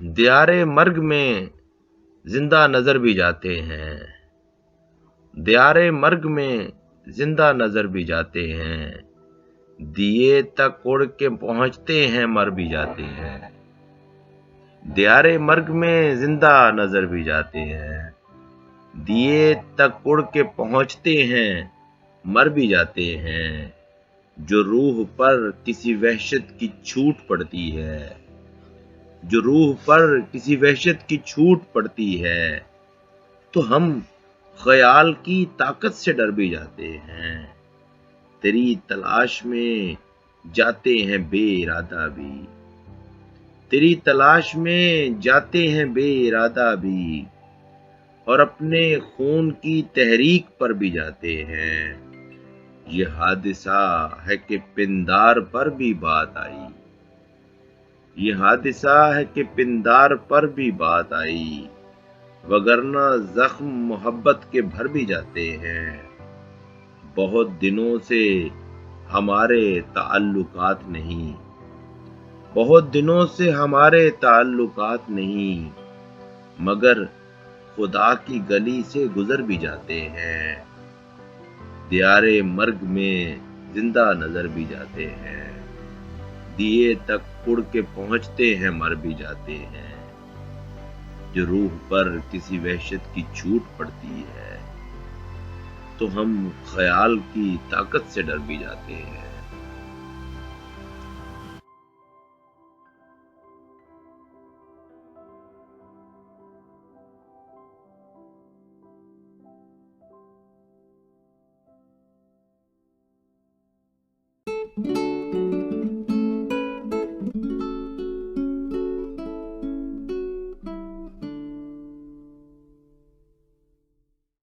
دیارے مرگ میں زندہ نظر بھی جاتے ہیں، دیارے مرگ میں زندہ نظر بھی جاتے ہیں، دیے تک اڑ کے پہنچتے ہیں مر بھی جاتے ہیں، دیارے مرگ میں زندہ نظر بھی جاتے ہیں، دیے تک اڑ کے پہنچتے ہیں مر بھی جاتے ہیں، جو روح پر کسی وحشت کی چھوٹ پڑتی ہے، جو روح پر کسی وحشت کی چھوٹ پڑتی ہے تو ہم خیال کی طاقت سے ڈر بھی جاتے ہیں، تیری تلاش میں جاتے ہیں بے ارادہ بھی، تیری تلاش میں جاتے ہیں بے ارادہ بھی، اور اپنے خون کی تحریک پر بھی جاتے ہیں، یہ حادثہ ہے کہ پندار پر بھی بات آئی، یہ حادثہ ہے کہ پندار پر بھی بات آئی، وگرنہ زخم محبت کے بھر بھی جاتے ہیں، بہت دنوں سے ہمارے تعلقات نہیں، بہت دنوں سے ہمارے تعلقات نہیں، مگر خدا کی گلی سے گزر بھی جاتے ہیں، دیارے مرگ میں زندہ نظر بھی جاتے ہیں، دیے تک اڑ کے پہنچتے ہیں مر بھی جاتے ہیں، جو روح پر کسی وحشت کی چھوٹ پڑتی ہے تو ہم خیال کی طاقت سے ڈر بھی جاتے ہیں۔